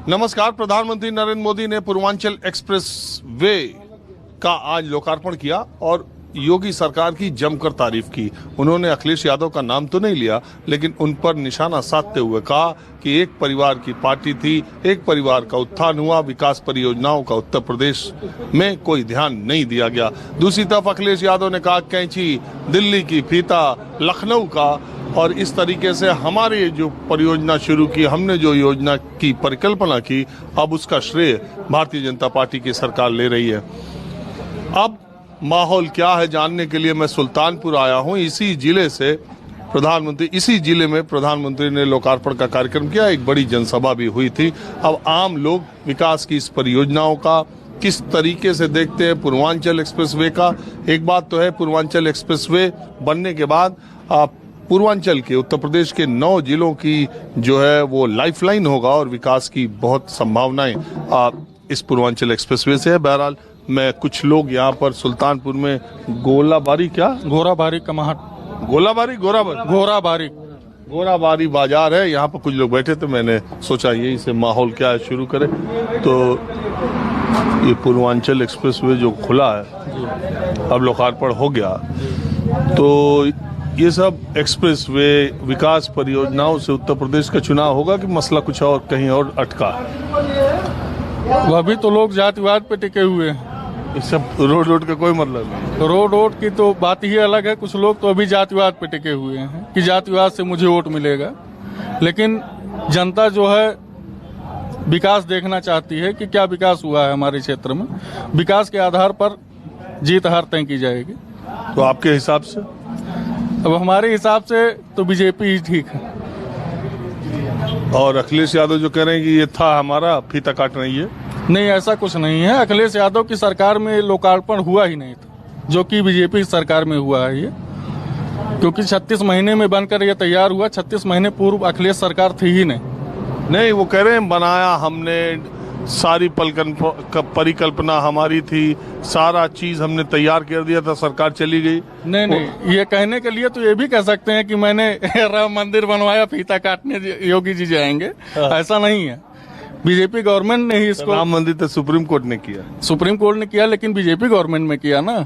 नमस्कार। प्रधानमंत्री नरेंद्र मोदी ने पूर्वांचल एक्सप्रेस वे का आज लोकार्पण किया और योगी सरकार की जमकर तारीफ की। उन्होंने अखिलेश यादव का नाम तो नहीं लिया, लेकिन उन पर निशाना साधते हुए कहा कि एक परिवार की पार्टी थी, एक परिवार का उत्थान हुआ, विकास परियोजनाओं का उत्तर प्रदेश में कोई ध्यान नहीं दिया गया। दूसरी तरफ अखिलेश यादव ने कहा कैंची दिल्ली की, फीता लखनऊ का, और इस तरीके से हमारी जो परियोजना शुरू की, हमने जो योजना की परिकल्पना की, अब उसका श्रेय भारतीय जनता पार्टी की सरकार ले रही है। अब माहौल क्या है जानने के लिए मैं सुल्तानपुर आया हूं। इसी जिले में प्रधानमंत्री ने लोकार्पण का कार्यक्रम किया, एक बड़ी जनसभा भी हुई थी। अब आम लोग विकास की इस परियोजनाओं का किस तरीके से देखते हैं, पूर्वांचल एक्सप्रेसवे का। एक बात तो है, पूर्वांचल एक्सप्रेसवे बनने के बाद पूर्वांचल के, उत्तर प्रदेश के 9 जिलों की जो है वो लाइफलाइन होगा और विकास की बहुत संभावनाएं इस पूर्वांचल एक्सप्रेसवे से है। बहरहाल मैं कुछ लोग यहाँ पर सुल्तानपुर में गोराबारी बाजार है, यहाँ पर कुछ लोग बैठे थे। मैंने सोचा यही से माहौल क्या है शुरू करें। तो ये पूर्वांचल एक्सप्रेसवे जो खुला है, अब लोकार्पण हो गया, तो ये सब एक्सप्रेसवे विकास परियोजनाओं से उत्तर प्रदेश का चुनाव होगा कि मसला कुछ और कहीं और अटका है? अभी तो लोग जातिवाद पे टिके हुए हैं। इस सब रोड का कोई मतलब नहीं। रोड की तो बात ही अलग है। कुछ लोग तो अभी जातिवाद पे टिके हुए हैं कि जातिवाद से मुझे वोट मिलेगा, लेकिन जनता जो है विकास देखना चाहती है कि क्या विकास हुआ है हमारे क्षेत्र में। विकास के आधार पर जीत हार तय की जाएगी। तो आपके हिसाब से? अब हमारे हिसाब से तो बीजेपी ही ठीक है। और अखिलेश यादव जो कह रहे हैं कि ये था हमारा, फीता काट रही है। नहीं, ऐसा कुछ नहीं है। अखिलेश यादव की सरकार में लोकार्पण हुआ ही नहीं था, जो कि बीजेपी की सरकार में हुआ है ये, क्योंकि 36 महीने में बनकर ये तैयार हुआ। 36 महीने पूर्व अखिलेश सरकार थी ही नहीं। वो कह रहे हैं बनाया हमने, सारी परिकल्पना हमारी थी, सारा चीज हमने तैयार कर दिया था, सरकार चली गई। नहीं, ये कहने के लिए तो ये भी कह सकते हैं कि मैंने राम मंदिर बनवाया, फीता काटने योगी जी जाएंगे। ऐसा नहीं है। बीजेपी गवर्नमेंट ने ही इसको, राम मंदिर तो सुप्रीम कोर्ट ने किया, लेकिन बीजेपी गवर्नमेंट में किया ना।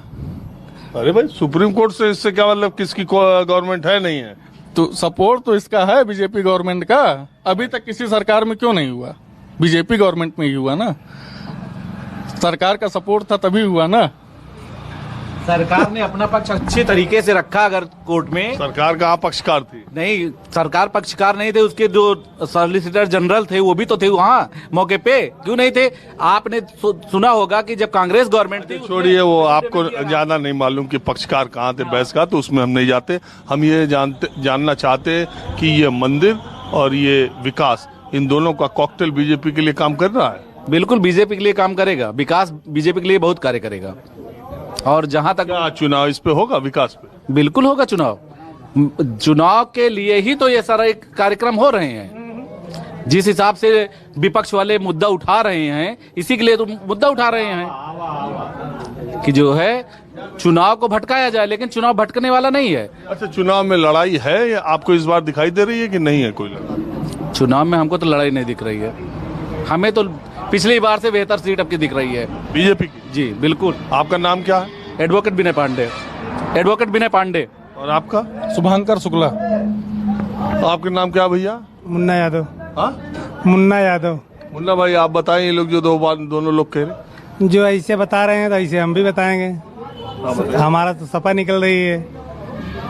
अरे भाई, सुप्रीम कोर्ट से इससे क्या मतलब, किसकी गवर्नमेंट है नहीं है? तो सपोर्ट तो इसका है बीजेपी गवर्नमेंट का। अभी तक किसी सरकार में क्यों नहीं हुआ? बीजेपी गवर्नमेंट में ही हुआ ना। सरकार का सपोर्ट था तभी हुआ ना। सरकार ने अपना पक्ष अच्छे तरीके से रखा। अगर कोर्ट में सरकार का पक्षकार थी? नहीं, सरकार पक्षकार नहीं थे। उसके जो सॉलिसिटर जनरल थे वो भी तो थे वहाँ मौके पे, क्यों नहीं थे? आपने सुना होगा कि जब कांग्रेस गवर्नमेंट थी। छोड़िए, वो आपको ज्यादा नहीं मालूम कि पक्षकार कहाँ थे बहस का, तो उसमें हम नहीं जाते। हम ये जानना चाहते कि ये मंदिर और ये विकास, इन दोनों का कॉकटेल बीजेपी के लिए काम कर रहा है? बिल्कुल बीजेपी के लिए काम करेगा। विकास बीजेपी के लिए बहुत कार्य करेगा। और जहां तक चुनाव इस पे होगा, विकास पे बिल्कुल होगा चुनाव के लिए ही तो ये सारा एक कार्यक्रम हो रहे हैं। जिस हिसाब से विपक्ष वाले मुद्दा उठा रहे हैं, इसी के लिए तो मुद्दा उठा रहे हैं कि जो है चुनाव को भटकाया जाए, लेकिन चुनाव भटकने वाला नहीं है। अच्छा, चुनाव में लड़ाई है या आपको इस बार दिखाई दे रही है कि नहीं है कोई लड़ाई? चुनाव में हमको तो लड़ाई नहीं दिख रही है। हमें तो पिछली बार से बेहतर सीट आपकी दिख रही है बीजेपी की। जी बिल्कुल। आपका नाम क्या है? एडवोकेट विनय पांडे। और आपका? शुभंकर शुक्ला। आपका नाम क्या भैया? मुन्ना यादव। मुन्ना भाई, आप बताएं, ये लोग जो दोनों लोग कह रहे, जो ऐसे बता रहे हैं तो ऐसे हम भी बताएंगे। हमारा तो सपा निकल रही है,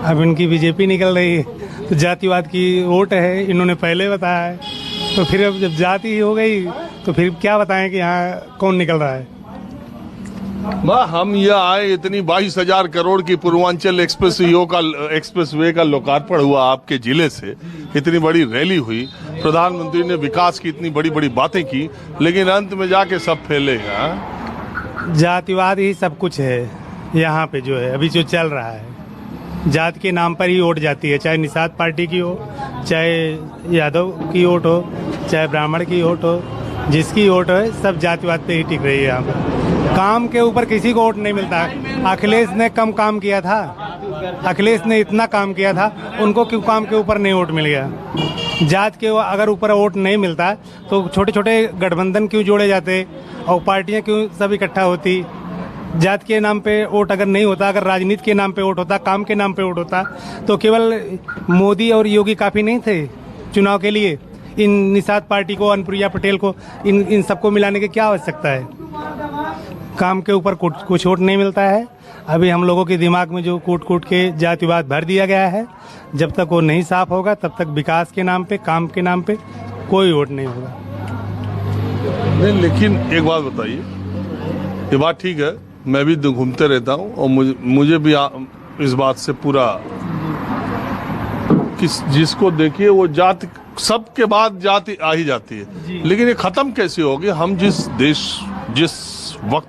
अब इनकी बीजेपी निकल रही है, तो जातिवाद की वोट है, इन्होंने पहले बताया है। तो फिर अब जब जाति हो गई तो फिर क्या बताएं कि यहाँ कौन निकल रहा है। हम ये आए, इतनी 22,000 करोड़ की पूर्वांचल एक्सप्रेसवे का लोकार्पण हुआ आपके जिले से, इतनी बड़ी रैली हुई, प्रधानमंत्री ने विकास की इतनी बड़ी बड़ी बातें की, लेकिन अंत में जाके सब फैले हैं। जातिवाद ही सब कुछ है यहाँ पे, जो है अभी जो चल रहा है। जात के नाम पर ही वोट जाती है, चाहे निषाद पार्टी की हो, चाहे यादव की वोट हो, चाहे ब्राह्मण की वोट हो, जिसकी वोट है सब जातिवाद पे ही टिक रही है यहाँ पे। काम के ऊपर किसी को वोट नहीं मिलता। अखिलेश ने कम काम किया था, अखिलेश ने इतना काम किया था, उनको क्यों काम के ऊपर नहीं वोट मिल गया? जात के अगर ऊपर वोट नहीं मिलता तो छोटे छोटे गठबंधन क्यों जोड़े जाते और पार्टियां क्यों सब इकट्ठा होती? जात के नाम पे वोट अगर नहीं होता, अगर राजनीति के नाम पे वोट होता, काम के नाम पे वोट होता, तो केवल मोदी और योगी काफ़ी नहीं थे चुनाव के लिए? इन निषाद पार्टी को, अनुप्रिया पटेल को, इन सबको मिलाने की क्या आवश्यकता है? काम के ऊपर कुछ वोट नहीं मिलता है। अभी हम लोगों के दिमाग में जो कूट कूट के जातिवाद भर दिया गया है, जब तक वो नहीं साफ होगा तब तक विकास के नाम पे, काम के नाम पे कोई वोट नहीं होगा। नहीं, लेकिन एक बात बताइए, ये बात ठीक है, मैं भी घूमते रहता हूँ और मुझे भी इस बात से पूरा जिसको देखिए वो जाति, सबके बाद जाति आ ही जाती है, लेकिन ये खत्म कैसे होगी? हम जिस देश, जिस वक्त,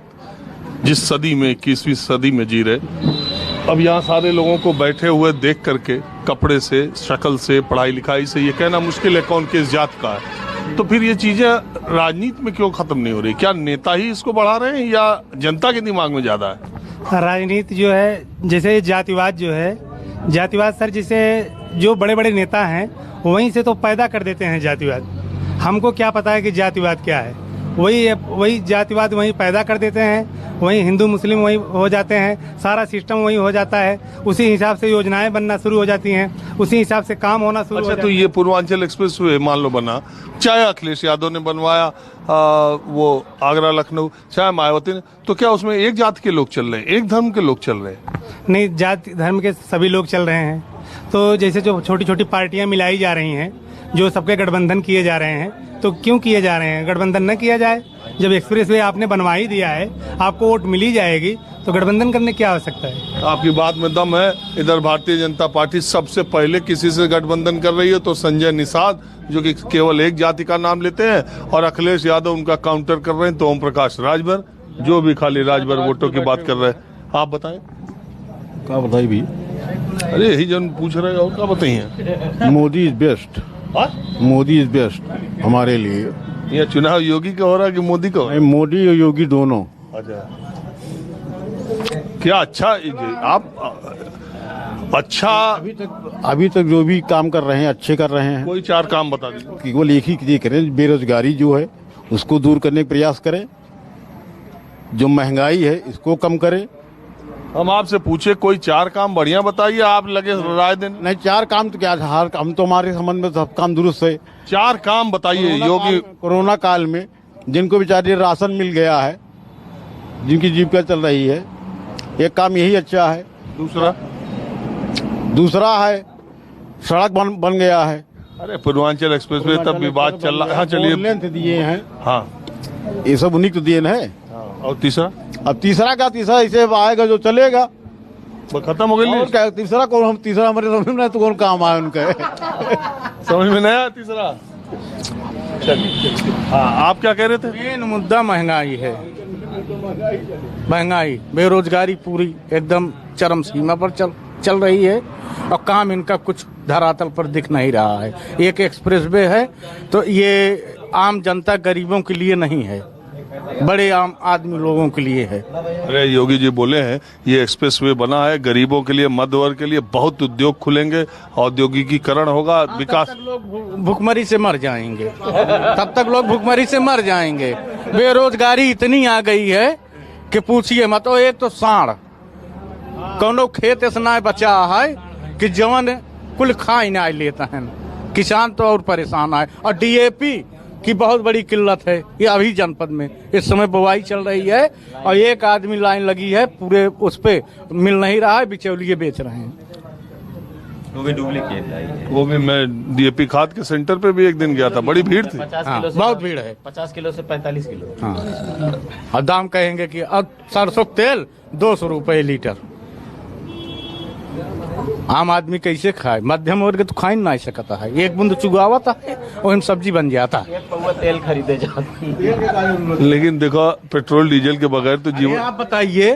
जिस सदी में, 21वीं सदी में जी रहे, अब यहाँ सारे लोगों को बैठे हुए देख करके कपड़े से, शक्ल से, पढ़ाई लिखाई से ये कहना मुश्किल है कौन किस जात का है। तो फिर ये चीजें राजनीति में क्यों खत्म नहीं हो रही? क्या नेता ही इसको बढ़ा रहे हैं या जनता के दिमाग में ज्यादा है? राजनीति जो है, जैसे जातिवाद जो है, जातिवाद सर, जिसे जो बड़े बड़े नेता हैं वहीं से तो पैदा कर देते हैं जातिवाद। हमको क्या पता है कि जातिवाद क्या है? वही जातिवाद वहीं पैदा कर देते हैं, वहीं हिंदू मुस्लिम वहीं हो जाते हैं, सारा सिस्टम वहीं हो जाता है, उसी हिसाब से योजनाएं बनना शुरू हो जाती हैं, उसी हिसाब से काम होना शुरू हो जाता है। तो ये पूर्वांचल एक्सप्रेस वे मान लो बना, चाहे अखिलेश यादव ने बनवाया, वो आगरा लखनऊ, चाहे मायावती ने, तो क्या उसमें एक जात के लोग चल रहे हैं, एक धर्म के लोग चल रहे हैं? नहीं, जाति धर्म के सभी लोग चल रहे हैं। तो जैसे जो छोटी छोटी पार्टियां मिलाई जा रही हैं, जो सबके गठबंधन किए जा रहे हैं, तो क्यों किए जा रहे हैं? गठबंधन न किया जाए। जब एक्सप्रेस वे आपने बनवा ही दिया है, आपको वोट मिल ही जाएगी, तो गठबंधन करने की क्या आवश्यकता है? आपकी बात में दम है। इधर भारतीय जनता पार्टी सबसे पहले किसी से गठबंधन कर रही है तो संजय निषाद, जो कि केवल एक जाति का नाम लेते हैं, और अखिलेश यादव उनका काउंटर कर रहे हैं, तो ओम प्रकाश राजभर, जो भी खाली राजभर वोटों की बात कर रहे हैं। आप बताएं, क्या बताइए भी? अरे यही जन पूछ रहे हो, क्या बताइए? Modi is best, Modi is best हमारे लिए। ये चुनाव योगी का हो रहा है कि मोदी का हो रहा है? मोदी और योगी दोनों। अच्छा, क्या अच्छा आप अच्छा अभी तक जो भी काम कर रहे हैं अच्छे कर रहे हैं। कोई 4 काम बता दीजिए। केवल एक ही चीज करें, बेरोजगारी जो है उसको दूर करने का प्रयास करें, जो महंगाई है इसको कम करें। हम आपसे पूछे कोई 4 काम बढ़िया बताइए, आप लगे राय देने। नहीं, 4 काम तो क्या, हर हम तो हमारे संबंध में सब काम दुरुस्त है। 4 काम बताइए। योगी कोरोना काल में जिनको बेचारे राशन मिल गया है, जिनकी जीविका चल रही है, एक काम यही अच्छा है। दूसरा है सड़क बन गया है। अरे पूर्वांचल एक्सप्रेस वे तब विवाद चल रहा है। हाँ चलिए, लेंथ दिए हैं, हाँ ये सब उन्हीं को दिए है। और तीसरा? अब तीसरा क्या, तीसरा इसे आएगा जो चलेगा, खत्म हो गई। क्या तीसरा कौन, हम तीसरा हमारे समझ में तो कौन काम आए उनके समझ में नहीं आया तीसरा। हाँ, आप क्या कह रहे थे? मेन मुद्दा महंगाई है। महंगाई, बेरोजगारी पूरी एकदम चरम सीमा पर चल रही है, और काम इनका कुछ धरातल पर दिख नहीं रहा है। एक एक्सप्रेस वे है तो ये आम जनता, गरीबों के लिए नहीं है, बड़े आम आदमी लोगों के लिए है। अरे योगी जी बोले हैं ये एक्सप्रेस वे बना है गरीबों के लिए, मध्य वर्ग के लिए, बहुत उद्योग खुलेंगे, औद्योगिकीकरण होगा, विकास। तब तक लोग भुखमरी से मर जाएंगे, तब तक लोग भुखमरी से मर जाएंगे। बेरोजगारी इतनी आ गई है कि पूछिए मत। तो एक तो साढ़ कौनो खेत ऐसा बचा है कि जवन कुल खा ना लेता है, किसान तो और परेशान है। और डीएपी की बहुत बड़ी किल्लत है ये अभी जनपद में। इस समय बुआई चल रही है और एक आदमी लाइन लगी है, पूरे उस पे मिल नहीं रहा है, बिचौलिए बेच रहे हैं। वो भी डुप्लीकेट है। वो भी, मैं डीएपी खाद के सेंटर पे भी एक दिन गया था, बड़ी भीड़ थी। 50 हाँ, किलो से बहुत भीड़ है। 50 किलो से 45 किलो। हाँ, और दाम कहेंगे कि अब सरसों तेल 200 रुपए लीटर। आम आदमी कैसे खाए? मध्यम वर्ग तो खा ही नहीं सकता है। एक बूंद चुगावता है और हम सब्जी बन जाता है। एक पौवा तेल खरीदे जाते। लेकिन देखो पेट्रोल डीजल के बगैर तो जीवन। आप बताइए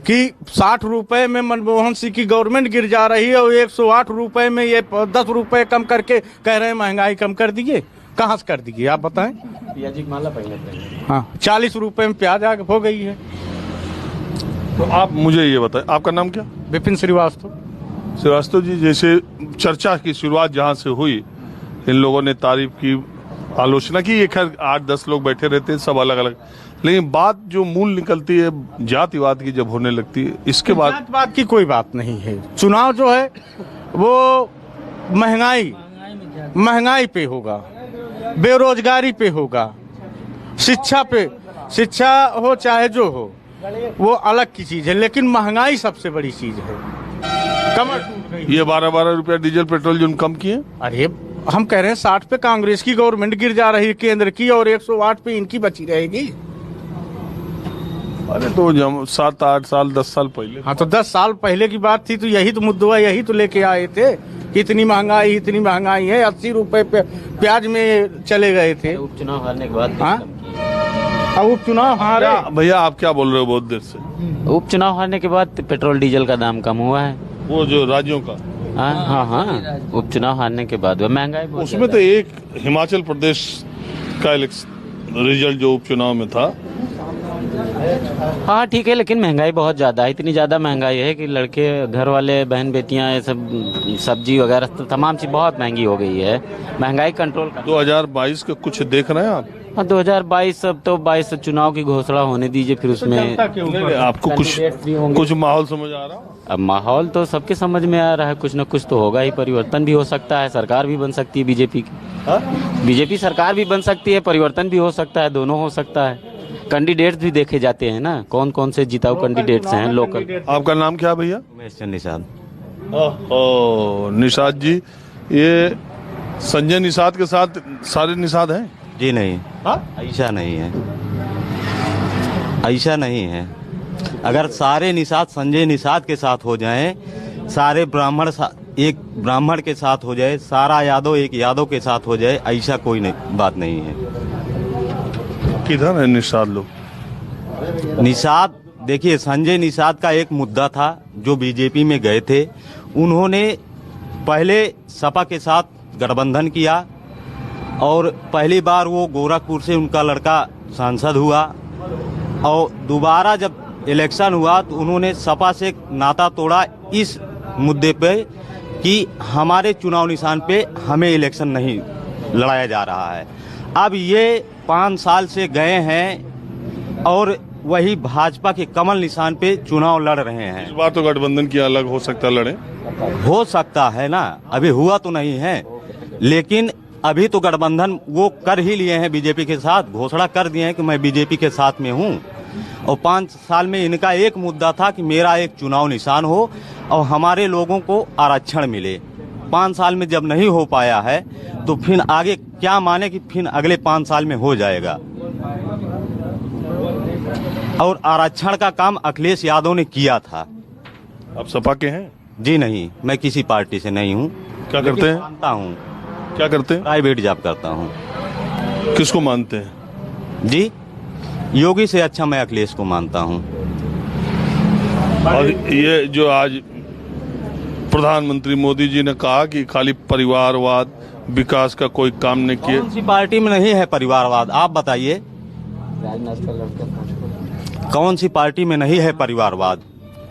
कि 60 रुपए में मनमोहन सिंह की गवर्नमेंट गिर जा रही है और 108 रुपए में ये 10 रुपए कम करके कह रहे हैं महंगाई कम कर दिए। कहाँ से कर दी आप बताएं। पियाजी की माला पहले पहले हाँ 40 रुपए में प्याज आगे हो गई है। तो आप मुझे ये बताएं, आपका नाम क्या? विपिन श्रीवास्तव। श्रीवास्तव जी, जैसे चर्चा की शुरुआत जहां से हुई, इन लोगों ने तारीफ की, आलोचना की, ये खैर 8-10 लोग बैठे रहते हैं सब अलग अलग, लेकिन बात जो मूल निकलती है जातिवाद की जब होने लगती है, इसके बाद जातिवाद की कोई बात नहीं है। चुनाव जो है वो महंगाई पे होगा, बेरोजगारी पे होगा, शिक्षा पे, शिक्षा हो चाहे जो हो वो अलग की चीज है, लेकिन महंगाई सबसे बड़ी चीज है। कमर टूट गई। ये 12-12 रुपया डीजल पेट्रोल जो कम किए, अरे हम कह रहे हैं 60 पे कांग्रेस की गवर्नमेंट गिर जा रही है केंद्र की, और 108 पे इनकी बची रहेगी। अरे तो जब 7-8 साल 10 साल पहले, हाँ तो 10 साल पहले की बात थी, तो यही तो मुद्दा, यही तो लेके आए थे कि इतनी महंगाई है। 80 रुपए पे प्याज में चले गए थे। उपचुनाव हारने के बाद हाँ? अब उपचुनाव हारे। भैया आप क्या बोल रहे हो बहुत देर से? उपचुनाव हारने के बाद पेट्रोल डीजल का दाम कम हुआ है। वो जो राज्यों का, हाँ उपचुनाव हारने के बाद महंगाई बहुत उसमें तो एक हिमाचल प्रदेश का इलेक्शन रिजल्ट जो उपचुनाव में था, हाँ ठीक है, लेकिन महंगाई बहुत ज्यादा है। इतनी ज्यादा महंगाई है कि लड़के, घर वाले, बहन बेटियां, ये सब सब्जी वगैरह तो तमाम चीज बहुत महंगी हो गई है। महंगाई कंट्रोल कर। 2022 का कुछ देख रहे हैं आप? हाँ 2022 अब तो 22 चुनाव की घोषणा होने दीजिए, फिर उसमें आपको कुछ माहौल समझ आ रहा? अब माहौल तो सबके समझ में आ रहा है, कुछ न कुछ तो होगा ही। परिवर्तन भी हो सकता है, सरकार भी बन सकती है बीजेपी की। बीजेपी सरकार भी बन सकती है, परिवर्तन भी हो सकता है, दोनों हो सकता है। कैंडिडेट्स भी देखे जाते हैं ना, कौन कौन से जिताऊ कैंडिडेट्स हैं लोकल। आपका नाम क्या भैया? उमेश चंद निषाद। निषाद जी, ये संजय निषाद के साथ सारे निषाद हैं? जी नहीं, ऐसा नहीं है, ऐसा नहीं है। अगर सारे निषाद संजय निषाद के साथ हो जाएं, सारे ब्राह्मण एक ब्राह्मण के साथ हो जाए, सारा यादव एक यादव के साथ हो जाए, ऐसा कोई बात नहीं है। किधर है निषाद लोग? निषाद देखिए, संजय निषाद का एक मुद्दा था जो बीजेपी में गए थे। उन्होंने पहले सपा के साथ गठबंधन किया और पहली बार वो गोरखपुर से उनका लड़का सांसद हुआ, और दोबारा जब इलेक्शन हुआ तो उन्होंने सपा से नाता तोड़ा इस मुद्दे पे कि हमारे चुनाव निशान पे हमें इलेक्शन नहीं लड़ाया जा रहा है। अब ये 5 साल से गए हैं और वही भाजपा के कमल निशान पे चुनाव लड़ रहे हैं। इस बार तो गठबंधन की अलग हो सकता है, लड़े हो सकता है ना, अभी हुआ तो नहीं है, लेकिन अभी तो गठबंधन वो कर ही लिए हैं बीजेपी के साथ, घोषणा कर दिए हैं कि मैं बीजेपी के साथ में हूँ। और 5 साल में इनका एक मुद्दा था कि मेरा एक चुनाव निशान हो और हमारे लोगों को आरक्षण मिले। 5 साल में जब नहीं हो पाया है तो फिर आगे क्या माने कि फिर अगले 5 साल में हो जाएगा। और आरक्षण का काम अखिलेश यादव ने किया था। आप सपा के हैं? जी नहीं, मैं किसी पार्टी से नहीं हूँ। क्या करते हैं? मानता हूँ। क्या करते हैं? प्राइवेट जॉब करता हूँ। किसको मानते हैं? जी, योगी से अच्छा मैं अखिलेश को मानता हूँ। और ये जो आज प्रधानमंत्री मोदी जी ने कहा कि खाली परिवारवाद, विकास का कोई काम नहीं किए। कौन सी पार्टी में नहीं है परिवारवाद, आप बताइए। कौन सी पार्टी में नहीं है परिवारवाद?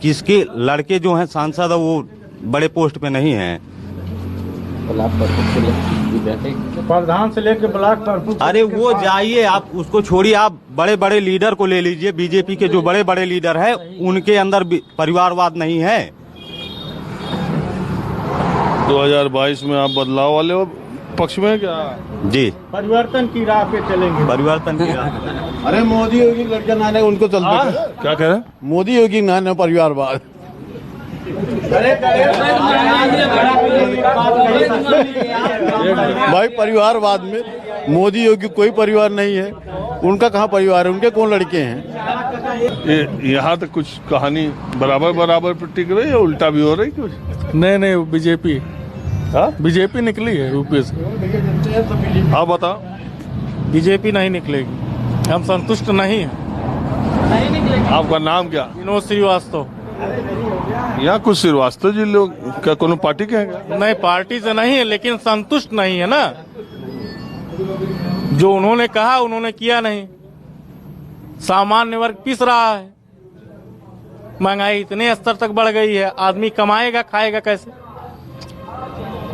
किसके लड़के जो हैं सांसद वो बड़े पोस्ट पे नहीं हैं? प्रधान से लेकर ब्लॉक पर। अरे वो जाइए, आप उसको छोड़िए, आप बड़े बड़े लीडर को ले लीजिए। बीजेपी के जो बड़े बड़े लीडर हैं उनके अंदर परिवारवाद नहीं है। 2022 में आप बदलाव वाले पक्ष में क्या? जी, परिवर्तन की राह पे चलेंगे। परिवर्तन की राह। अरे मोदी योगी लड़का नाने उनको चलते क्या कह रहे हैं? मोदी योगी नाने परिवारवाद। भाई परिवारवाद में मोदी योगी कोई परिवार नहीं है, उनका कहाँ परिवार है, उनके कौन लड़के हैं? यहाँ तक कुछ कहानी बराबर पर टिक रही है, उल्टा भी हो रही कुछ? नहीं बीजेपी, हाँ बीजेपी निकली है यूपी से। हाँ बताओ। बीजेपी नहीं निकलेगी, हम संतुष्ट नहीं हैं। आपका नाम क्या? विनोद श्रीवास्तव। यहाँ कुछ श्रीवास्तव जी लोग क्या कोनो पार्टी के हैं? नहीं, पार्टी से नहीं है, लेकिन संतुष्ट नहीं है ना। जो उन्होंने कहा उन्होंने किया नहीं। सामान्य वर्ग पिस रहा है, महंगाई इतने स्तर तक बढ़ गई है, आदमी कमाएगा खाएगा कैसे?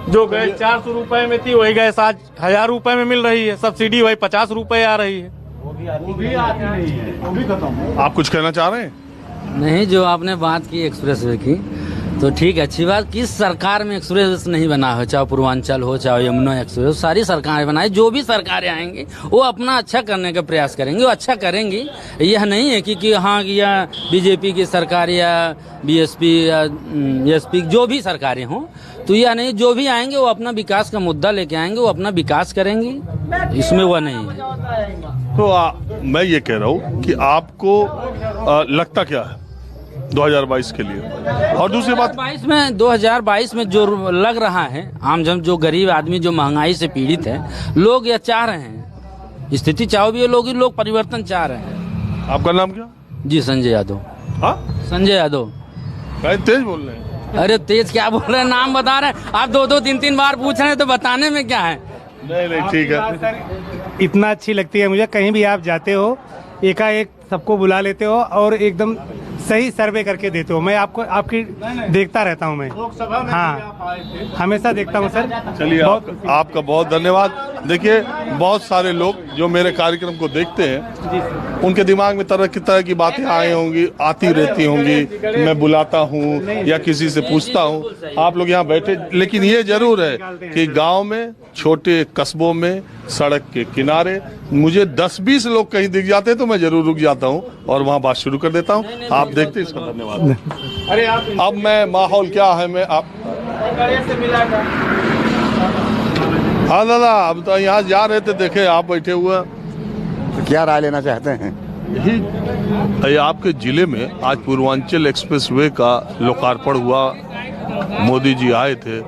जो गैस 400 रुपए में थी वही गैस आज 1000 रुपए में मिल रही है, सब्सिडी वही 50 रुपए आ रही है। आप कुछ कहना चाह रहे हैं? नहीं, जो आपने बात की एक्सप्रेसवे की तो ठीक है, अच्छी बात। किस सरकार में एक्सप्रेस नहीं बना हो, चाहे पूर्वांचल हो चाहे यमुना एक्सप्रेस, सारी सरकारें बनाई। जो भी सरकारें आएंगी वो अपना अच्छा करने का प्रयास करेंगे, वो अच्छा करेंगी। यह नहीं है कि हाँ या बीजेपी की सरकार या बीएसपी या एसपी जो भी सरकारें हों, तो यह नहीं, जो भी आएंगे वो अपना विकास का मुद्दा लेके आएंगे, वो अपना विकास करेंगे, इसमें वह नहीं है। तो मैं ये कह रहा हूँ कि आपको लगता क्या है 2022 के लिए? और दूसरी बात, 2022 में जो लग रहा है, आम जन जो गरीब आदमी जो महंगाई से पीड़ित है, लोग यह चाह रहे हैं, स्थिति चाहो भी लोग परिवर्तन चाह रहे हैं। आपका नाम क्या? जी संजय यादव। हाँ, संजय यादव। तेज बोल रहे हैं। अरे तेज क्या बोल रहे हैं, नाम बता रहे हैं आप। 2-3 बार पूछ रहे हैं तो बताने में क्या है? नहीं ठीक है। इतना अच्छी लगती है मुझे, कहीं भी आप जाते हो एकाएक सबको बुला लेते हो और एकदम सही सर्वे करके देते हो। मैं आपकी देखता रहता हूं मैं, हाँ हमेशा देखता हूं सर। चलिए आपका बहुत धन्यवाद। देखिए, बहुत सारे लोग जो मेरे कार्यक्रम को देखते हैं, उनके दिमाग में तरह की बातें आई होंगी, आती रहती होंगी। मैं बुलाता हूं या किसी से पूछता हूं, आप लोग यहाँ बैठे। लेकिन ये जरूर है कि गांव में, छोटे कस्बों में, सड़क के किनारे मुझे 10-20 लोग कहीं दिख जाते हैं तो मैं जरूर रुक जाता हूं और वहां बात शुरू कर देता हूं। आप देखते हैं, इसका धन्यवाद। अरे अब मैं माहौल क्या है, मैं आप हाँ दादा, अब तो यहाँ जा रहे थे, देखे आप बैठे हुए। तो क्या राय लेना चाहते हैं? यही आपके जिले में आज पूर्वांचल एक्सप्रेसवे का लोकार्पण हुआ, मोदी जी आए थे,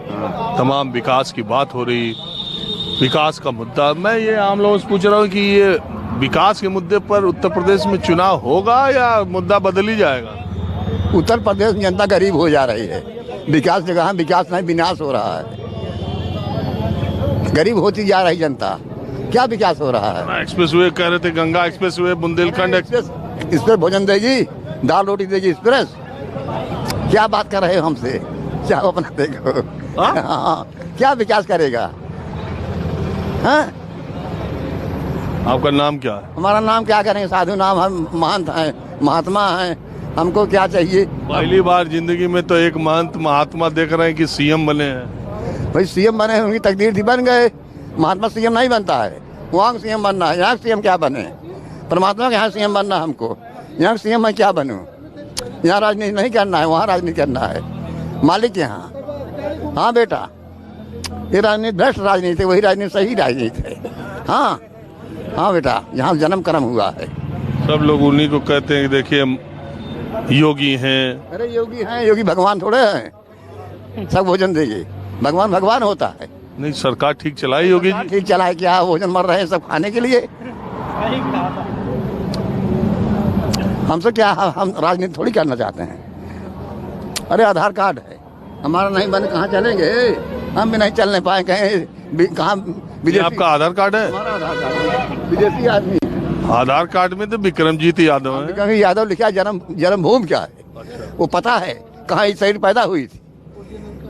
तमाम विकास की बात हो रही, विकास का मुद्दा। मैं ये आम लोगों से पूछ रहा हूँ कि ये विकास के मुद्दे पर उत्तर प्रदेश में चुनाव होगा या मुद्दा बदल ही जाएगा? उत्तर प्रदेश में जनता गरीब हो जा रही है, विकास जगह विकास नहीं, विनाश हो रहा है। गरीब होती जा रही जनता, क्या विकास हो रहा है? एक्सप्रेसवे कह रहे थे, गंगा एक्सप्रेसवे, बुंदेलखंड एक्सप्रेस, इस पर भोजन देगी, दाल रोटी देगी एक्सप्रेस। क्या बात कर रहे हो हमसे? क्या अपना देखो, हाँ क्या विकास करेगा? हाँ? आपका नाम क्या है? हमारा नाम क्या करेंगे, साधु नाम, हम महंत हैं, महात्मा हैं, हमको क्या चाहिए? पहली बार जिंदगी में तो एक महंत महात्मा देख रहे हैं कि सीएम बने हैं। भाई सीएम बने, उनकी तकदीर थी, बन गए। महात्मा सीएम नहीं बनता है, वहाँ सीएम बनना है, यहाँ सीएम क्या बने? परमात्मा के यहाँ सीएम बनना हमको, यहाँ सीएम मैं क्या बनूँ? यहाँ राजनीति नहीं करना है, वहाँ राजनीति करना है, मालिक के यहाँ। हाँ बेटा, ये राजनीति भ्रष्ट राजनीति है, वही राजनीति सही राजनीति है। हाँ हाँ बेटा, यहाँ जन्म कर्म हुआ है। सब लोग उन्हीं को कहते हैं कि देखिए योगी हैं। अरे योगी हैं, योगी भगवान थोड़े हैं, सब भोजन देंगे। भगवान होता है। नहीं, सरकार ठीक चलाई योगी जी? ठीक चलाए, क्या भोजन मर रहे हैं सब खाने के लिए। हमसे क्या, हम राजनीति थोड़ी करना चाहते हैं। अरे आधार कार्ड है हमारा, नहीं बने कहाँ चलेंगे? हम भी नहीं चलने पाए, कहीं कहाँ विदेशी। आपका आधार कार्ड है? हमारा आधार कार्ड, विदेशी आदमी है। आधार कार्ड में तो विक्रमजीत यादव है। विक्रमजीत यादव लिखा, जन्मभूमि क्या है वो पता है, कहाँ इस साइड पैदा हुई थी,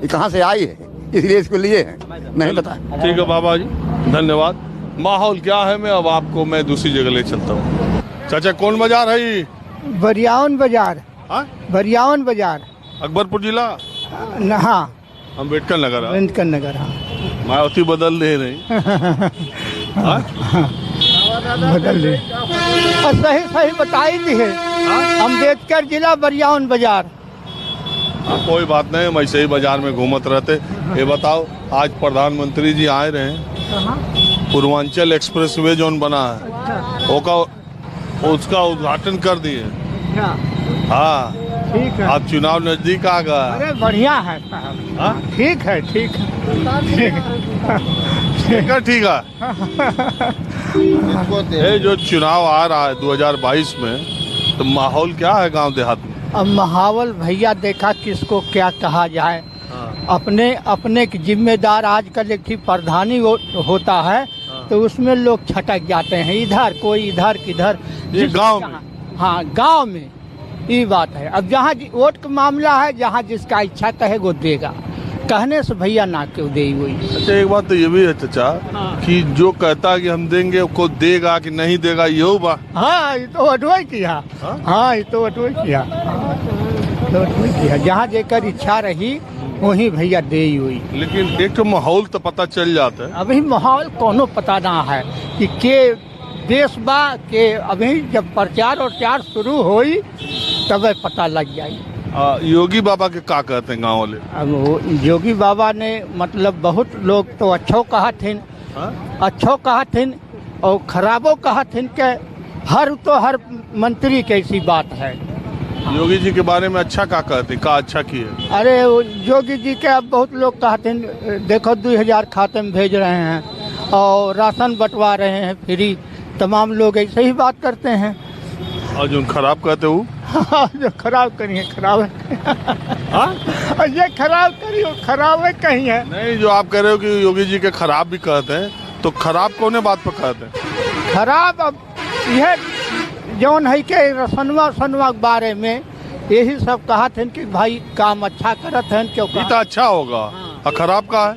ये कहाँ से आई है, इसलिए इसको लिए हैं, नहीं पता। ठीक है बाबा जी, धन्यवाद। माहौल क्या है, मैं अब आपको मैं दूसरी जगह ले चलता हूँ। चाचा, कौन बाजार है ये? बरियावन बाजार। हाँ? बरियावन बाजार, अकबरपुर जिला। हाँ, अम्बेडकर नगर। अम्बेडकर नगर, हाँ। मायावती बदल दे रही। हाँ? बदल दे, और सही बताई दी है। अम्बेडकर जिला, बरियावन बाजार। कोई बात नहीं, हम ऐसे ही बाजार में घूमत रहते। ये बताओ, आज प्रधानमंत्री जी आए रहे, पूर्वांचल एक्सप्रेसवे जोन बना है, उसका उद्घाटन कर दिए। हाँ ठीक है, अब चुनाव नजदीक आ गया। अरे बढ़िया है साहब, ठीक है, ठीक है। ये जो चुनाव आ रहा है 2022 में, तो माहौल क्या है गांव देहात में? अब माहौल भैया देखा किसको क्या कहा जाए। अपने की जिम्मेदार आजकल एक प्रधानी होता है, तो उसमें लोग छटक जाते हैं, इधर कोई इधर किधर। ये गांव में? हाँ, गांव में ये बात है। अब जहाँ वोट का मामला है, जहाँ जिसका इच्छा कहे वो देगा, कहने से भैया ना क्यों दे वही। अच्छा, एक बात तो ये भी है चाचा कि जो कहता है कि हम देंगे उसको देगा कि नहीं देगा, ये बा। हाँ, ये तो अटवाई किया। हाँ, ये तो अटवाई किया। तो अटवाई किया, जहाँ जेकर इच्छा रही वही भैया दे ही हुई। लेकिन एक तो माहौल तो पता चल जाता है। अभी माहौल कोनो पता ना है कि के देश बा के। अभी जब प्रचार और चार शुरू हुई तब पता लग जाए। योगी बाबा के का कहते हैं गाँव वाले? अब वो योगी बाबा ने मतलब बहुत लोग तो अच्छो कहा थिन, अच्छो कहा थिन और खराबो कहा थिन के हर मंत्री की ऐसी बात है। योगी जी के बारे में अच्छा का कहते, का अच्छा किए? अरे वो योगी जी के अब बहुत लोग कहते हैं, देखो 2000 खाते में भेज रहे हैं और राशन बंटवा रहे हैं फ्री, तमाम लोग ऐसे ही बात करते हैं। और जो खराब कहते हो जो खराब करिए खराब है। ये खराब करिए खराब है कहीं है नहीं। जो आप कह रहे हो कि योगी जी के खराब भी कहते हैं, तो खराब कौन बात पर कहते हैं? खराब अब यह जौन है के रसनवा के बारे में यही सब कहा थे कि भाई काम अच्छा करत हैं क्यों। तो अच्छा होगा। और खराब का है?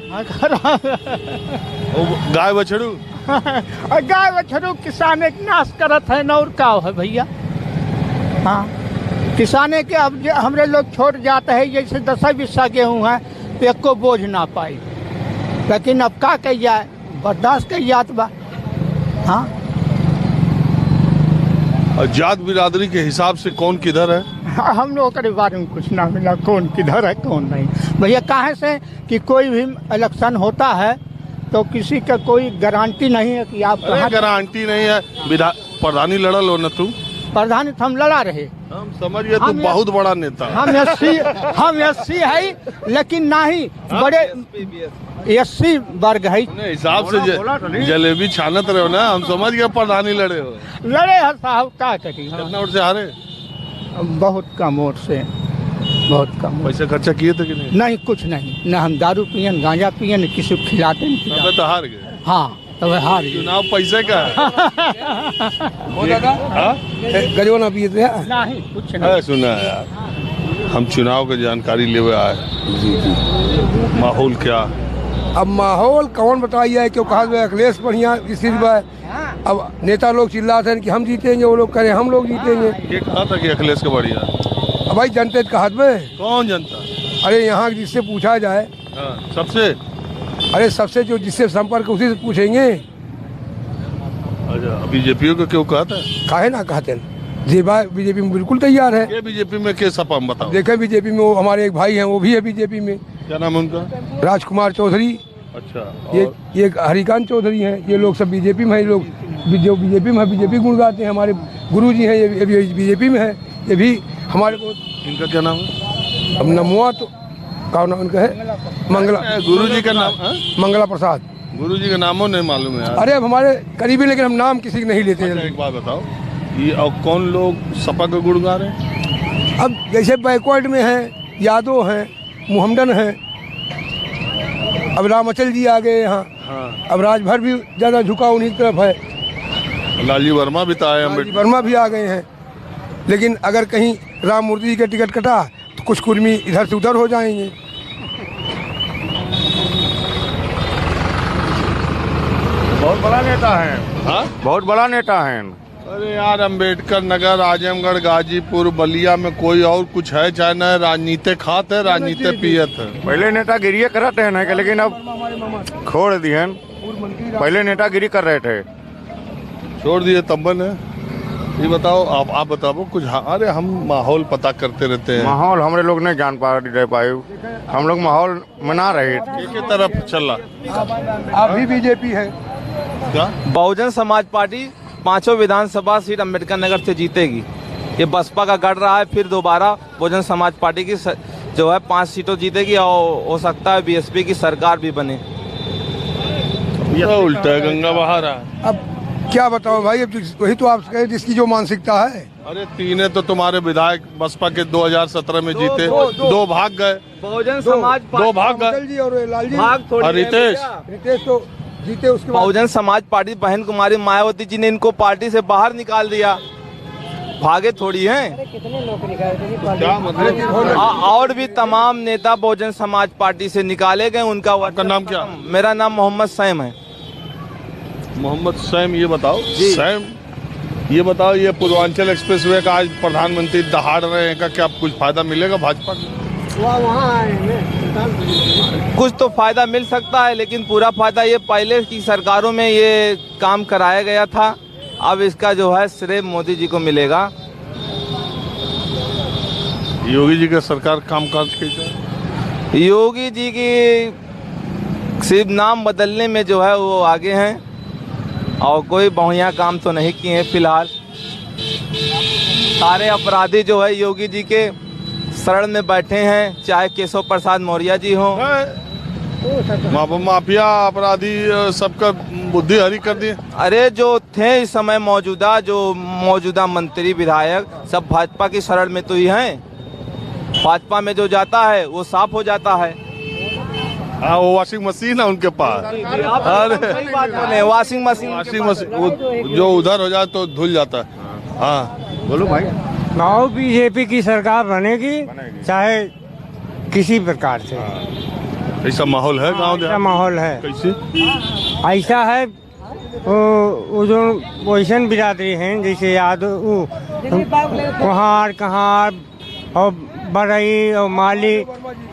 गाय बछड़ू गाय बछड़ू किसाने के नाश करत है, और का है भैया। हाँ, किसाने के अब हमरे लोग छोड़ जाते हैं, जैसे 10-20 गेहूँ है तो एक को बोझ ना पाई, लेकिन अब का कही जाए, बर्दाश्त कही जात बा। हाँ, और जात बिरादरी के हिसाब से कौन किधर है? हम लोग के बारे में कुछ ना मिला, कौन किधर है कौन नहीं भैया। काहे से कि कोई भी इलेक्शन होता है तो किसी का कोई गारंटी नहीं है कि आप। गारंटी नहीं है। प्रधानी लड़ल हो न तू? प्रधानी हम लड़ा रहे, हम समझ गए तू बहुत बड़ा नेता। हम एससी है, लेकिन नहीं बड़े एससी वर्ग है हिसाब से जलेबी छानत रहे हो ना, हम समझ गए प्रधानी लड़े हो। लड़े है साहब, क्या करी। कितना वोट से हारे? बहुत कम वोट से, बहुत कम। पैसे खर्चा किए थे कि नहीं? नहीं, कुछ नहीं, न हम दारू पियन गांजा पियन, किसी को खिलाते नहीं। तो हार गए। हाँ, तब हार गए। चुनाव पैसे का गरीबों ना पिए थे नहीं, कुछ नहीं सुना है यार। हम चुनाव की जानकारी लेवे आए। माहौल क्या? अब माहौल कौन बताइए, क्यों कहा अखिलेश बढ़िया किसी बात। अब नेता लोग चिल्लाते हैं कि हम जीतेंगे, वो लोग करें हम लोग जीतेंगे। ये कहा था कि अखिलेश के बढ़िया? अब भाई जनता के हाथ में। कौन जनता? अरे यहाँ जिससे पूछा जाए। सबसे? अरे सबसे जो जिससे संपर्क उसी से पूछेंगे। अच्छा, बीजेपी को क्यों कहा था? काहे ना कहते हैं, बीजेपी में बिल्कुल तैयार है। ये बीजेपी में के सपा बताओ? देखे बीजेपी में वो हमारे एक भाई हैं, वो भी है बीजेपी में। क्या नाम है उनका? राजकुमार चौधरी। अच्छा। ये हरिकांत चौधरी हैं, ये लोग सब बीजेपी में है। लोग जो बीजेपी में है बीजेपी गुण गाते हैं। हमारे गुरु जी हैं, ये भी बीजेपी में है, ये भी हमारे को। इनका क्या नाम है? अब नमुआ तो क्या नाम उनका है? मंगला। गुरु जी का नाम? मंगला प्रसाद। गुरु जी का नामों नहीं मालूम है यार। अरे अब हमारे करीबी, लेकिन हम नाम किसी नहीं लेते हैं। एक बात बताओ, ये और कौन लोग सपा का गुण गा रहे हैं? अब जैसे बैकवर्ड में है, यादव हैं, मुहम्मदन हैं, अब रामचल जी आ गए यहाँ। हाँ। अब राजभर भी ज्यादा झुकाव उन्हीं की तरफ है। लालजी वर्मा भी तो आए, वर्मा भी आ गए हैं। लेकिन अगर कहीं राम मूर्ति जी का टिकट कटा तो कुछ कुर्मी इधर से उधर हो जाएंगे। बहुत बड़ा नेता है। हाँ, बहुत बड़ा नेता है। अरे यार, अंबेडकर नगर, आजमगढ़, गाजीपुर, बलिया में कोई और कुछ है चाहे न? राजनीति खात है, राजनीति पियत है। पहले नेतागिरी करते हैं ना, लेकिन अब छोड़ दिए। पहले नेतागिरी कर रहे थे, छोड़ दिए तब ने। ये बताओ, आप बताओ कुछ। अरे हम माहौल पता करते रहते हैं। माहौल हमारे लोग नहीं जान पाए। हम लोग माहौल मना रहे थे। एक तरफ चल रहा। अभी बीजेपी है। बहुजन समाज पार्टी 5 विधानसभा सीट अंबेडकर नगर से जीतेगी। ये बसपा का गढ़ रहा है, फिर दोबारा बहुजन समाज पार्टी की जो है 5 सीटों जीतेगी और हो सकता है बीएसपी की सरकार भी बने। ये उल्टा है, गंगा बहा रहा है। अब क्या बताओ भाई, अब वही तो आप कहे जिसकी जो मानसिकता है। अरे तीन तो तुम्हारे विधायक बसपा के 2017 में जीते, दो भाग गए। बहुजन समाज दो भाग गए। जी और लालजी भाग थोड़ी। रितेश तो जीते उसके बाद बहुजन समाज पार्टी बहन कुमारी मायावती जी ने इनको पार्टी से बाहर निकाल दिया, भागे थोड़ी हैं। कितने लोग निकाले और भी तमाम नेता बहुजन समाज पार्टी से निकाले गए। उनका आपका नाम क्या? मेरा नाम मोहम्मद सैम है। मोहम्मद सैम, ये बताओ सैम, ये बताओ, ये पूर्वांचल एक्सप्रेसवे का आज प्रधानमंत्री दहाड़ रहे हैं का क्या कुछ फायदा मिलेगा भाजपा को? कुछ तो फायदा मिल सकता है, लेकिन पूरा फायदा ये पहले की सरकारों में ये काम कराया गया था। अब इसका जो है श्रेय मोदी जी को मिलेगा। योगी जी का सरकार कामकाज कैसा? योगी जी की सिर्फ नाम बदलने में जो है वो आगे हैं और कोई बढ़िया काम तो नहीं किए हैं फिलहाल। सारे अपराधी जो है योगी जी के शरण में बैठे हैं, चाहे केशव प्रसाद मौर्य जी हों, माफिया अपराधी सबका बुद्धि हरी कर दिए। अरे जो थे इस समय मौजूदा मंत्री विधायक सब भाजपा की शरण में तो ही हैं। भाजपा में जो जाता है वो साफ हो जाता है। हाँ, वो वॉशिंग मशीन है उनके पास। अरे वॉशिंग मशीन जो उधर हो जाए तो धुल जाता है। हाँ बोलो भाई। गाँव बीजेपी की सरकार बनेगी चाहे किसी प्रकार से। ऐसा माहौल है गाँव? ऐसा माहौल है। कैसे? ऐसा है वो जो वैसन बिरादरी हैं जैसे यादव, कहार और बरई और माली,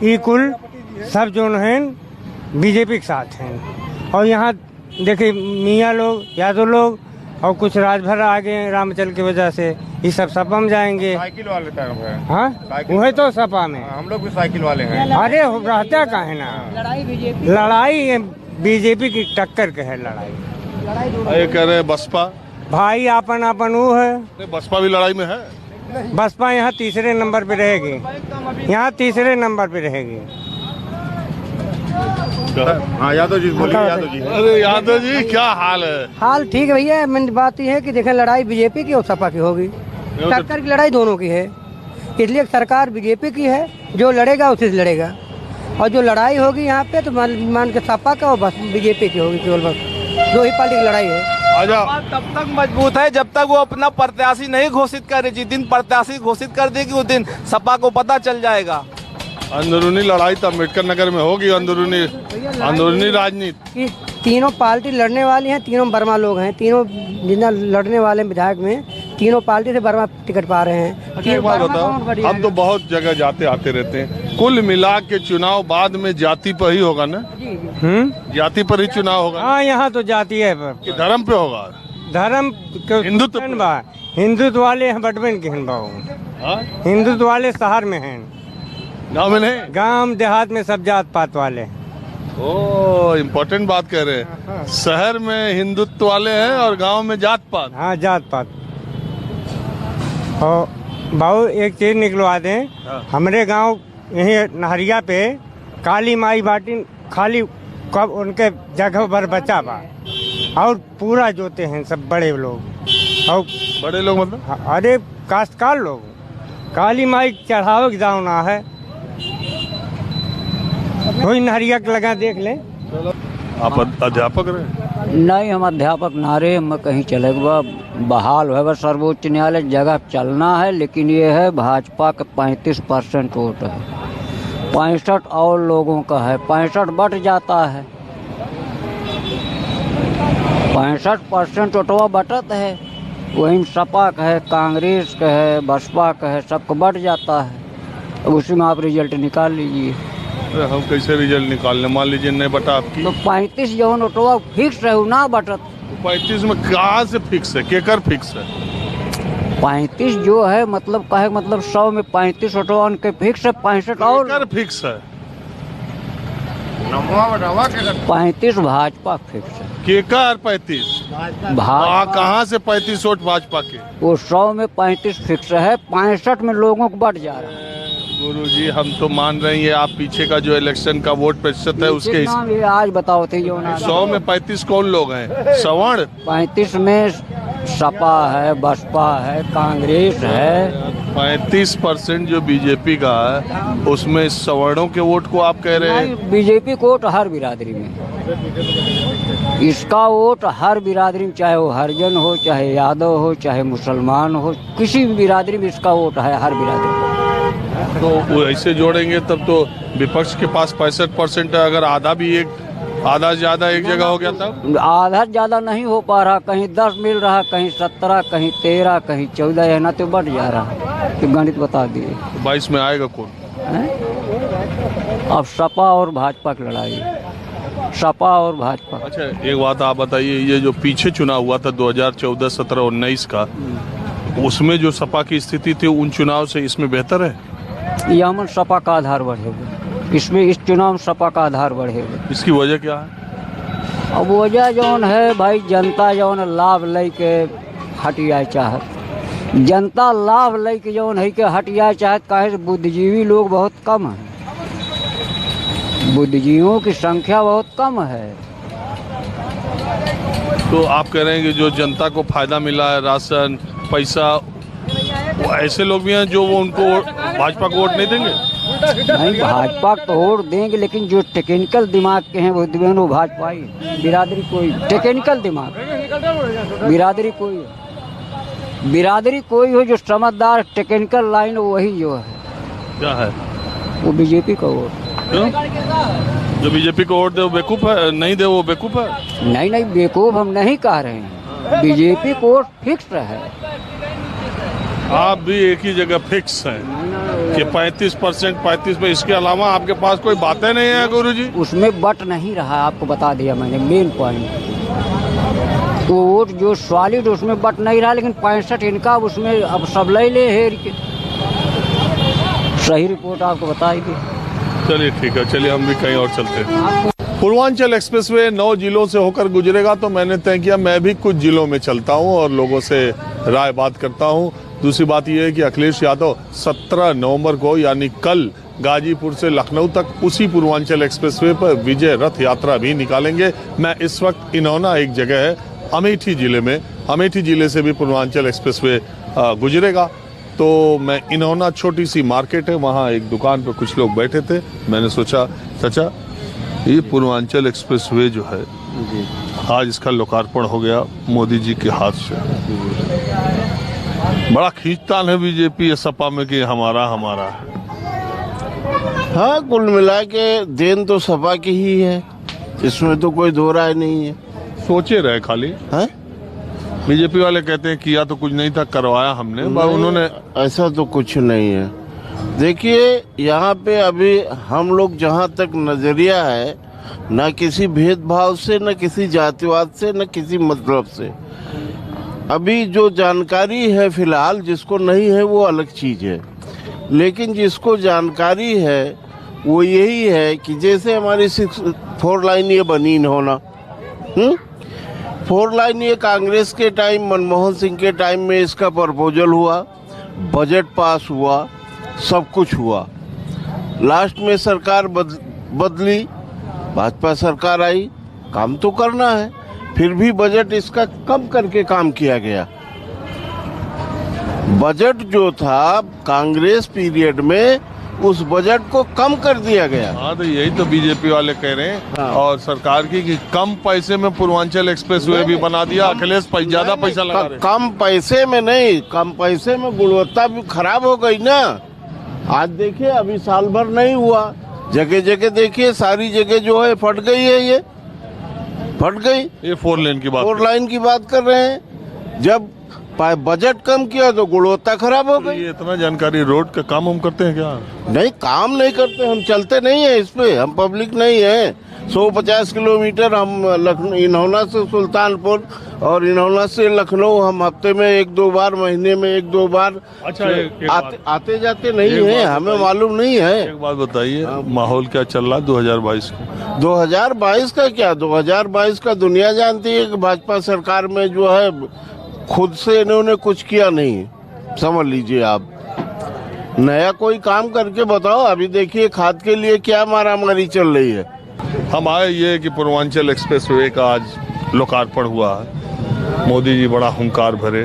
ये कुल सब जो हैं बीजेपी के साथ हैं। और यहाँ देखिए मियाँ लोग, यादव लोग और कुछ राजभर आ गए हैं रामचल की वजह से, ये सब सपा में जाएंगे। साइकिल वाले हैं। हाँ, वही तो सपा में हम लोग भी साइकिल वाले हैं। अरे रहता का है ना, लड़ाई बीजेपी की टक्कर के है लड़ाई। ये कह रहे बसपा भाई अपन वो है। बसपा भी लड़ाई में है। बसपा यहाँ तीसरे नंबर पे रहेगी, यहाँ तीसरे नंबर पे रहेगी। हाँ यादव जी बोलिए। यादव जी, अरे यादव जी क्या हाल है? हाल ठीक है भैया, मेन बात यह है कि देखें लड़ाई बीजेपी की और सपा की होगी, टक्कर की लड़ाई दोनों की है। इसलिए सरकार बीजेपी की है, जो लड़ेगा उसी से लड़ेगा। और जो लड़ाई होगी यहाँ पे तो मान के सपा का और बस बीजेपी की होगी, केवल बस दो ही पार्टी की लड़ाई है। तब तक मजबूत है जब तक वो अपना प्रत्याशी नहीं घोषित करे। जिस दिन प्रत्याशी घोषित कर देगी उस दिन सपा को पता चल जाएगा। अंदरूनी लड़ाई तो अम्बेडकर नगर में होगी, अंदरूनी राजनीति। तीनों पार्टी लड़ने वाली हैं, तीनों बर्मा लोग हैं, तीनों जितना लड़ने वाले विधायक में तीनों पार्टी से बर्मा टिकट पा रहे हैं। अच्छा एक बात बताओ, हम तो बहुत जगह जाते आते रहते हैं, कुल मिला के चुनाव बाद में जाति पर ही होगा ना? जाति पर ही चुनाव होगा? हाँ, यहाँ तो जाति है कि धर्म पे होगा? धर्म हिंदुत्व वाले बटबन के हिंदुत्व वाले शहर में हैं, गाँव में नहीं? गांव देहात में सब जात पात वाले। ओ इम्पोर्टेंट बात कह रहे हैं। शहर में हिंदुत्व वाले हैं और गांव में जात पात। हाँ, जात पात। और बाबू एक चीज निकलवा दें। हाँ। हमारे गांव यही नहरिया पे काली माई बाटी खाली कब उनके जगह पर बचा बा, और पूरा जोते हैं सब बड़े लोग। और बड़े लोग मतलब? अरे काश्तकार लोग, काली माई चढ़ावे के जाना है, वही नहरिया के लगा देख लें। आप अध्यापक रहे? नहीं, हम अध्यापक ना रहे, हम कहीं चले बहाल है। बस सर्वोच्च न्यायालय जगह चलना है, लेकिन ये है भाजपा का 35% वोट है, 65 और लोगों का है, 65 बट जाता है। 65% वोटवा बटत है, वही सपा का है, कांग्रेस का है, बसपा का है, सबको बट जाता है। उसी में आप रिजल्ट निकाल लीजिए। हम कैसे रिजल्ट निकालने? मान लीजिए नहीं बटा आपकी तो 35 जो नोटवा फिक्स है ना बटत। 35 में कहाँ से फिक्स है? केकर फिक्स है? 35 जो है मतलब कहे मतलब 100 में 35 नोटवा उनके फिक्स है, 65 और फिक्स है। 35 भाजपा फिक्स है। केकर 35? कहाँ से 35 वोट भाजपा के? वो 100 में 35 फिक्स है, 65 में लोगों को बढ़ जा रहा है। गुरुजी हम तो मान रहे हैं आप पीछे का जो इलेक्शन का वोट प्रतिशत है उसके ये आज बताओ थे जो 100 में 35 कौन लोग हैं? सवर्ण 35 में सपा है, बसपा है, कांग्रेस है। 35% जो बीजेपी का है उसमें सवर्णों के वोट को आप कह रहे हैं? बीजेपी को वोट हर बिरादरी में। इसका वोट हर बिरादरी में, चाहे वो हरिजन हो, चाहे यादव हो, चाहे मुसलमान हो, किसी भी बिरादरी में इसका वोट है, हर बिरादरी में। तो वो ऐसे जोड़ेंगे तब तो विपक्ष के पास 65% है, अगर आधा भी आधा ज्यादा एक जगह हो गया तब आधा ज्यादा नहीं हो पा रहा, कहीं 10 मिल रहा, कहीं 17, कहीं 13, कहीं 14, है ना, तो बढ़ जा रहा। तो गणित बता दिए 22 में आएगा कौन? अब सपा और भाजपा की लड़ाई, सपा और भाजपा। अच्छा एक बात आप बताइए, ये जो पीछे चुनाव हुआ था 2014, 17 और 19 का, उसमें जो सपा की स्थिति थी उन चुनाव से इसमें बेहतर है? ये अमन सपा का आधार बढ़ेगा, इसमें इस चुनाव में सपा का आधार बढ़ेगा। इसकी वजह क्या है? अब वजह जौन है भाई, जनता जौन लाभ ले के हटिया चाहत, जनता लाभ ले के जौन है कि हटिया चाहत, काहे से बुद्धिजीवी लोग बहुत कम है, बुद्धिजीवियों की संख्या बहुत कम है। तो आप कह रहे हैं कि जो जनता को फायदा मिला है, राशन, पैसा, वो ऐसे लोग भी हैं जो वो उनको भाजपा को वोट नहीं देंगे? नहीं, भाजपा को वोट देंगे, लेकिन जो टेक्निकल दिमाग के हैं वो भाजपा ही, बिरादरी कोई टेक्निकल दिमाग, बिरादरी कोई हो जो समझदार टेक्निकल लाइन, वही जो है क्या है वो बीजेपी का वोट। क्यों? जो बीजेपी को वोट दे वो बेवकूफ है, नहीं दे वो बेवकूफ है? नहीं, बेवकूफ हम नहीं कह रहे हैं, बीजेपी को वोट फिक्स है। आप भी एक ही जगह फिक्स हैं कि 35%, 35 में, इसके अलावा आपके पास कोई बातें नहीं है गुरुजी? उसमें बट नहीं रहा, आपको बता दिया मैंने मेन पॉइंट। वो वोट जो सॉलिड उसमें बट नहीं रहा, लेकिन 65 इनका, उसमें अब सब ले हेर के सही रिपोर्ट आपको बताएगी। चलिए ठीक है, चलिए हम भी कहीं और चलते हैं। पूर्वांचल एक्सप्रेसवे 9 जिलों से होकर गुजरेगा, तो मैंने तय किया मैं भी कुछ जिलों में चलता हूं और लोगों से राय बात करता हूं। दूसरी बात यह है कि अखिलेश यादव 17 नवंबर को यानी कल गाजीपुर से लखनऊ तक उसी पूर्वांचल एक्सप्रेसवे पर विजय रथ यात्रा भी निकालेंगे। मैं इस वक्त इनौना एक जगह है अमेठी जिले में, अमेठी जिले से भी पूर्वांचल एक्सप्रेसवे गुजरेगा, तो मैं इनौना, छोटी सी मार्केट है, वहाँ एक दुकान पर कुछ लोग बैठे थे। मैंने सोचा चाचा ये पूर्वांचल एक्सप्रेसवे जो है आज इसका लोकार्पण हो गया मोदी जी के हाथ से, बड़ा खींचतान है बीजेपी सपा में कि हमारा है। हाँ, कुल मिला के देन तो सपा की ही है, इसमें तो कोई दो राय नहीं है। सोचे रहे खाली है, बीजेपी वाले कहते हैं किया तो कुछ नहीं था, करवाया हमने, उन्होंने। ऐसा तो कुछ नहीं है। देखिए यहाँ पे अभी हम लोग जहाँ तक नजरिया है, न किसी भेदभाव से, न किसी जातिवाद से, न किसी मतलब से, अभी जो जानकारी है फिलहाल, जिसको नहीं है वो अलग चीज है, लेकिन जिसको जानकारी है वो यही है कि जैसे हमारी 4 लाइन ये बनी होना, 4 लाइन ये कांग्रेस के टाइम, मनमोहन सिंह के टाइम में इसका प्रपोजल हुआ, बजट पास हुआ, सब कुछ हुआ। लास्ट में सरकार बदली, भाजपा सरकार आई, काम तो करना है, फिर भी बजट इसका कम करके काम किया गया। बजट जो था कांग्रेस पीरियड में, उस बजट को कम कर दिया गया। हाँ, तो यही तो बीजेपी वाले कह रहे हैं। हाँ। और सरकार की कि कम पैसे में पूर्वांचल एक्सप्रेसवे भी बना दिया, अखिलेश ज्यादा पैसा लगा रहे। कम पैसे में नहीं, कम पैसे में गुणवत्ता भी खराब हो गई ना। आज देखिए अभी साल भर नहीं हुआ, जगह जगह देखिए सारी जगह जो है फट गई है, ये फट गई। ये 4 लाइन की बात, 4 लाइन की बात कर रहे हैं। जब बजट कम किया तो गुणवत्ता खराब हो गई। ये इतना जानकारी, रोड का काम हम करते हैं क्या? नहीं, काम नहीं करते, हम चलते नहीं है इस पे, हम पब्लिक नहीं है। 150 किलोमीटर हम इनौना से सुल्तानपुर और इनौना से लखनऊ हम हफ्ते में 1-2 बार, महीने में 1-2 बार। अच्छा, आते जाते नहीं है, हमें मालूम नहीं है। एक बात बताइए, माहौल क्या चल रहा है 2022 का? 2022 का क्या, 2022 का दुनिया जानती है कि भाजपा सरकार में जो है खुद से इन्होंने कुछ किया नहीं, समझ लीजिए आप। नया कोई काम करके बताओ। अभी देखिए खाद के लिए क्या मारामारी चल रही है। हम आए ये कि पूर्वांचल एक्सप्रेसवे का आज लोकार्पण हुआ है, मोदी जी बड़ा हुंकार भरे,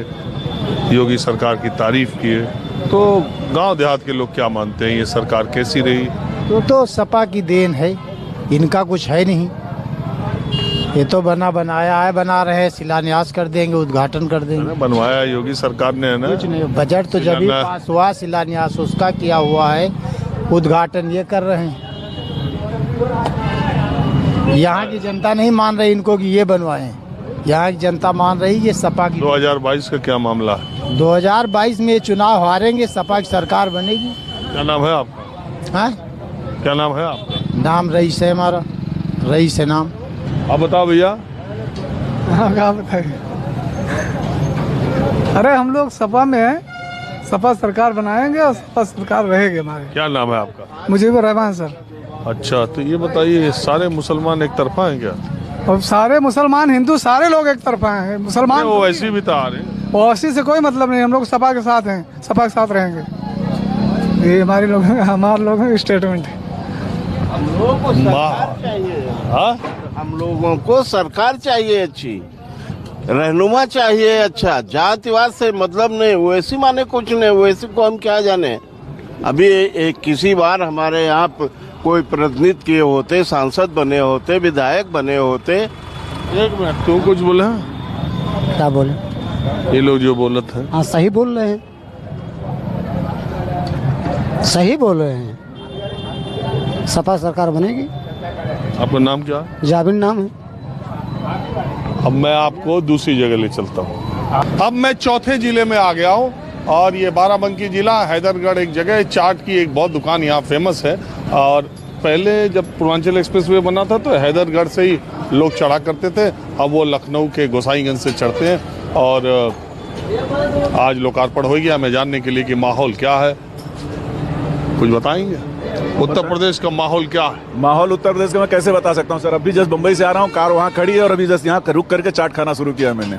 योगी सरकार की तारीफ किए, तो गांव देहात के लोग क्या मानते हैं, ये सरकार कैसी रही? तो सपा की देन है, इनका कुछ है नहीं। ये तो बना बनाया है, बना रहे हैं, शिलान्यास कर देंगे, उद्घाटन कर देंगे। बनवाया योगी सरकार ने है ना। कुछ नहीं, बजट तो जब ही पास हुआ, शिलान्यास उसका किया हुआ है, उद्घाटन ये कर रहे हैं। यहाँ की जनता नहीं मान रही इनको कि ये बनवाए, यहाँ की जनता मान रही ये सपा की। 2022 का क्या मामला है? 2022 में चुनाव हारेंगे, सपा की सरकार बनेगी। क्या नाम है आपका? हाँ, क्या नाम है आपका? नाम रईस है हमारा, रईस है नाम। आप बताओ भैया। हाँ, क्या बताइए। अरे हम लोग सपा में हैं, सपा सरकार बनाएंगे और सपा सरकार रहेगी हमारे। क्या नाम है आपका? मुजीबुर रहमान सर। अच्छा, तो ये बताइए, सारे मुसलमान एक तरफा हैं क्या? और सारे मुसलमान हिंदू सारे लोग एक तरफा हैं। मुसलमान वो वैसे भी तो आ रहे हैं। वैसी से कोई मतलब नहीं, हम लोग सपा के साथ हैं, सपा के साथ रहेंगे। ये हमारे लोगों की स्टेटमेंट है। हम लोगों को सरकार चाहिए। हम लोगों को सरकार चाहिए, अच्छी रहनुमा चाहिए। अच्छा, जातिवाद से मतलब नहीं, वैसी माने कुछ नहीं, वैसे को हम क्या जाने। अभी किसी बार हमारे यहाँ कोई प्रतिनिधि किए होते, सांसद बने होते, विधायक बने होते। एक मिनट, तू कुछ बोला? क्या बोले? ये लोग जो बोलत है। हाँ, सही बोल रहे हैं, सही बोल रहे हैं। सपा सरकार बनेगी। आपका नाम क्या? जाबिन नाम है। अब मैं आपको दूसरी जगह ले चलता हूँ। अब मैं चौथे जिले में आ गया हूँ और ये बाराबंकी जिला, हैदरगढ़ एक जगह, चाट की एक बहुत दुकान यहाँ फेमस है। और पहले जब पूर्वांचल एक्सप्रेसवे बना था तो हैदरगढ़ से ही लोग चढ़ा करते थे, अब वो लखनऊ के गोसाईगंज से चढ़ते हैं। और आज लोकार्पण हो गया। मैं जानने के लिए कि माहौल क्या है, कुछ बताएंगे? उत्तर प्रदेश का माहौल क्या है? माहौल उत्तर प्रदेश का मैं कैसे बता सकता हूँ सर। अभी जस्ट मुंबई से आ रहा हूँ, कार वहाँ खड़ी है और अभी जस्ट यहाँ रुक करके चाट खाना शुरू किया मैंने।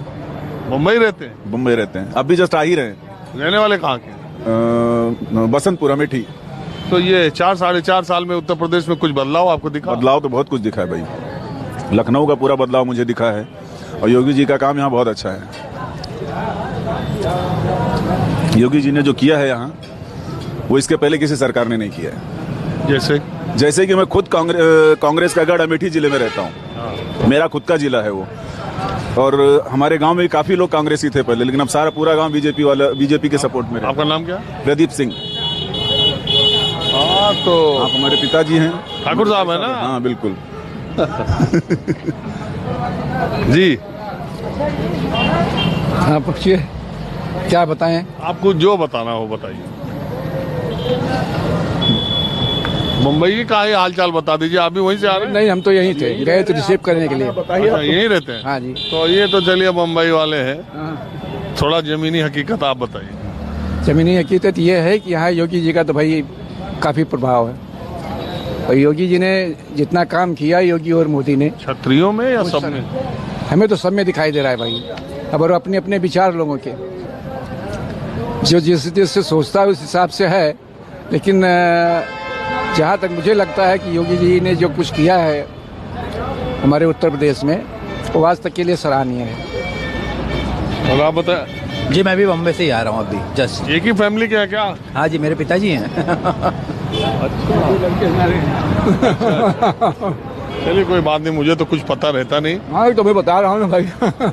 मुंबई रहते हैं? मुंबई रहते हैं, अभी जस्ट आ ही रहे हैं। रहने वाले कहाँ के? बसंतपुर, अमेठी। तो ये 4-4.5 साल में उत्तर प्रदेश में कुछ बदलाव आपको दिखा? बदलाव तो बहुत कुछ दिखा है भाई। लखनऊ का पूरा बदलाव मुझे दिखा है और योगी जी का काम यहाँ बहुत अच्छा है। योगी जी ने जो किया है यहाँ, वो इसके पहले किसी सरकार ने नहीं किया है। जैसे कि मैं खुद कांग्रेस का गढ़ अमेठी जिले में रहता हूँ, मेरा खुद का जिला है वो। और हमारे गांव में काफी लोग कांग्रेसी थे पहले, लेकिन अब सारा पूरा गांव बीजेपी के सपोर्ट में। आपका नाम क्या? प्रदीप सिंह। हाँ, तो आप हमारे पिताजी हैं। ठाकुर साहब है ना? हाँ, बिल्कुल। जी हाँ, पूछिए, क्या बताएं? आपको जो बताना हो बताइए। मुंबई का ही हालचाल बता दीजिए। आप भी वहीं से आ रहे हैं? नहीं, हम तो यहीं थे, गए थे रिसीव करने के लिए। अच्छा, यहीं रहते हैं? हाँ जी। तो ये तो चलिए मुंबई वाले हैं, थोड़ा जमीनी हकीकत आप बताइए। जमीनी हकीकत ये है कि यहाँ योगी जी का तो भाई काफी प्रभाव है। और योगी जी ने जितना काम किया, योगी और मोदी ने, क्षत्रियों में या सब में? हमें तो सब में दिखाई दे रहा है भाई। अब और अपने अपने विचार लोगों के, जो जिससे सोचता है उस हिसाब से है। लेकिन जहाँ तक मुझे लगता है कि योगी जी ने जो कुछ किया है हमारे उत्तर प्रदेश में, वो आज तक के लिए सराहनीय है। और आप बताएं? जी, मैं भी बम्बई से ही आ रहा हूँ अभी जस्ट। एक ही फैमिली क्या? क्या? हाँ जी, मेरे पिताजी हैं। चलिए, कोई बात नहीं, मुझे तो कुछ पता रहता नहीं। हाँ, तो मैं बता रहा हूँ ना भाई।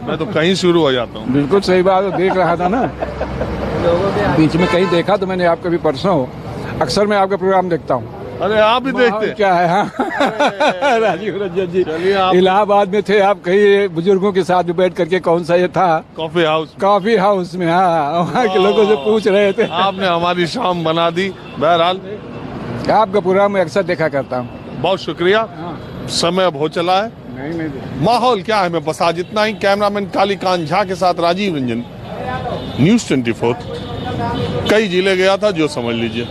मैं तो कहीं शुरू हो जाता हूँ। बिल्कुल सही बात है, देख रहा था ना, बीच में कहीं देखा तो मैंने आपका भी परसों। अक्सर मैं आपका प्रोग्राम देखता हूँ। अरे आप भी देखते? क्या है? हाँ। राजीव रंजन जी इलाहाबाद में थे आप, कई बुजुर्गों के साथ भी बैठ करके, कौन सा ये था, कॉफी हाउस में। हाँ, वहाँ के लोगों से पूछ रहे थे। आपने हमारी शाम बना दी। बहरहाल आपका प्रोग्राम मैं अक्सर देखा करता हूँ। बहुत शुक्रिया। समय अब हो चला है। नहीं। माहौल क्या है मैं बस आज इतना ही। कैमरामैन कालीकांत झा के साथ राजीव रंजन, न्यूज़ 24। कई जिले गया था, जो समझ लीजिए।